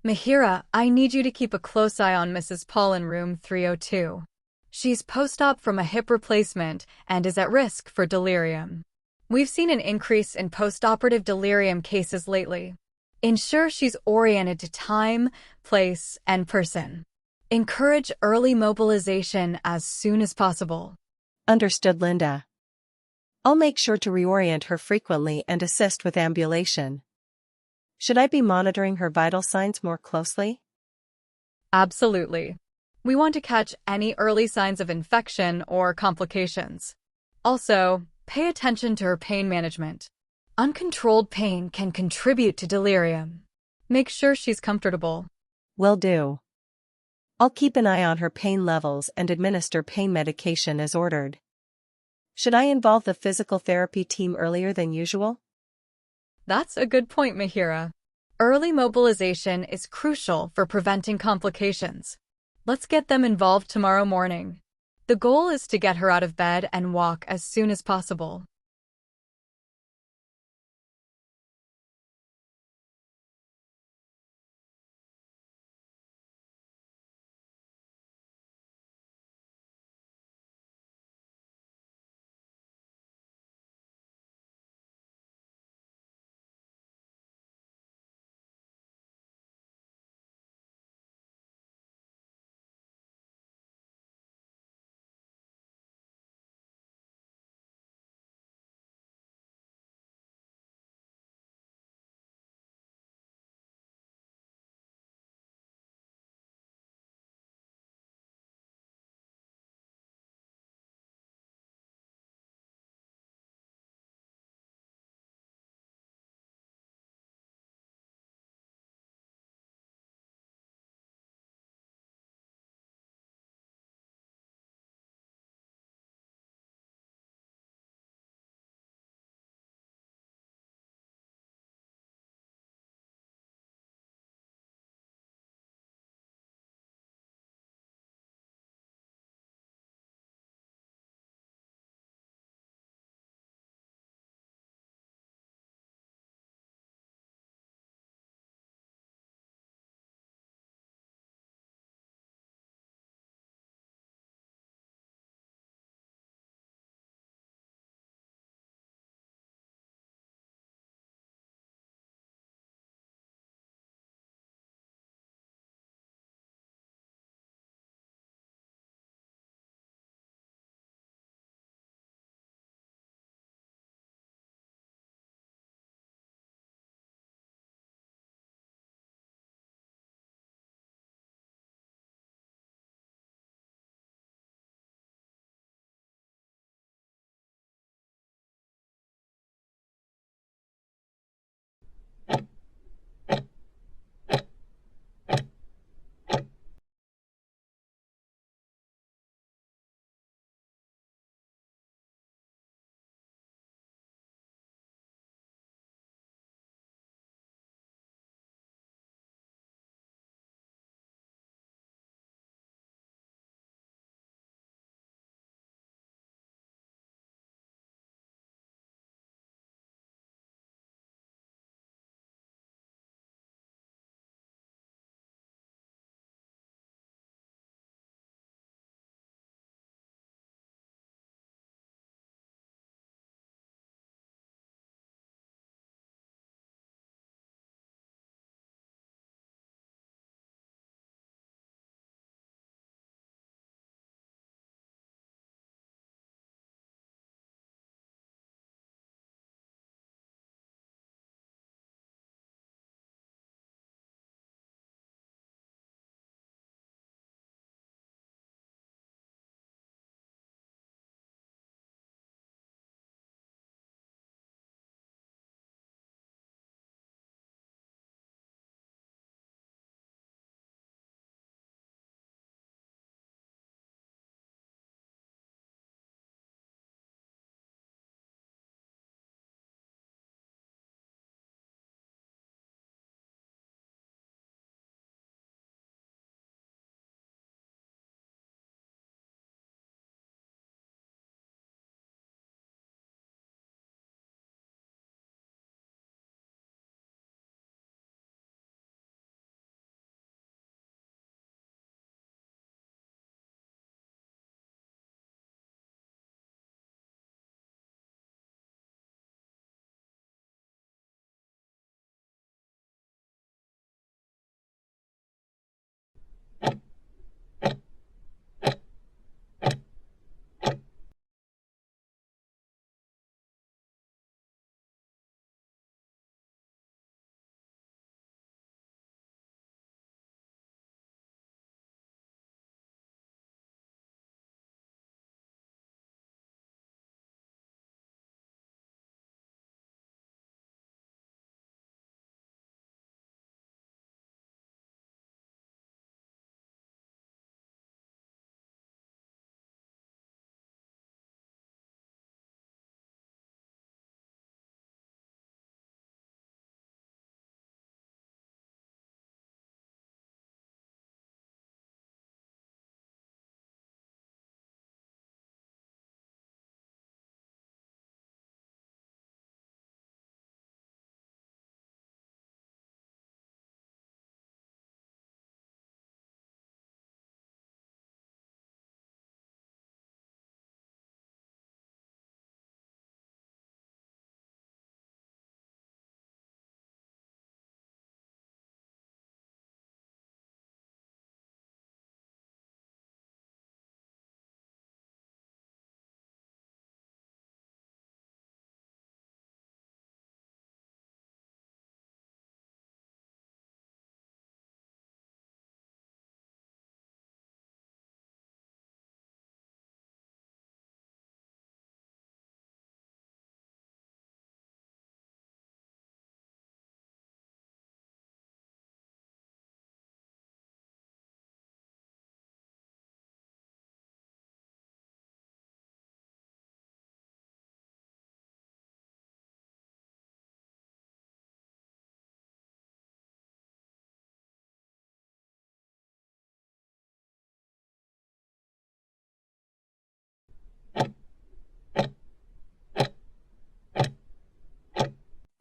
Mihira, I need you to keep a close eye on Mrs. Paul in room 302. She's post-op from a hip replacement and is at risk for delirium. We've seen an increase in post-operative delirium cases lately. Ensure she's oriented to time, place, and person. Encourage early mobilization as soon as possible. Understood, Linda. I'll make sure to reorient her frequently and assist with ambulation. Should I be monitoring her vital signs more closely? Absolutely. We want to catch any early signs of infection or complications. Also, pay attention to her pain management. Uncontrolled pain can contribute to delirium. Make sure she's comfortable. Will do. I'll keep an eye on her pain levels and administer pain medication as ordered. Should I involve the physical therapy team earlier than usual? That's a good point, Mihira. Early mobilization is crucial for preventing complications. Let's get them involved tomorrow morning. The goal is to get her out of bed and walk as soon as possible.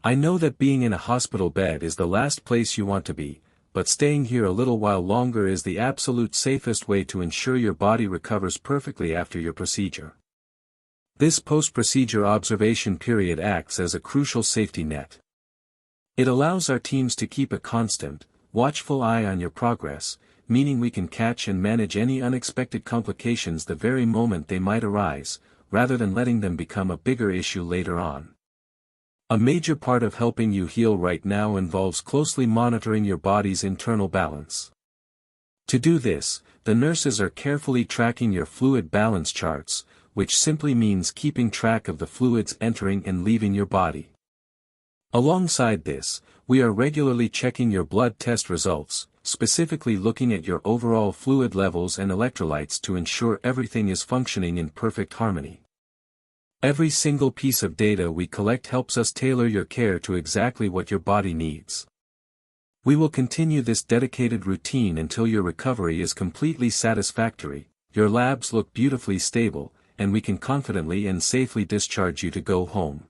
I know that being in a hospital bed is the last place you want to be, but staying here a little while longer is the absolute safest way to ensure your body recovers perfectly after your procedure. This post-procedure observation period acts as a crucial safety net. It allows our teams to keep a constant, watchful eye on your progress, meaning we can catch and manage any unexpected complications the very moment they might arise, rather than letting them become a bigger issue later on. A major part of helping you heal right now involves closely monitoring your body's internal balance. To do this, the nurses are carefully tracking your fluid balance charts, which simply means keeping track of the fluids entering and leaving your body. Alongside this, we are regularly checking your blood test results, specifically looking at your overall fluid levels and electrolytes to ensure everything is functioning in perfect harmony. Every single piece of data we collect helps us tailor your care to exactly what your body needs. We will continue this dedicated routine until your recovery is completely satisfactory, your labs look beautifully stable, and we can confidently and safely discharge you to go home.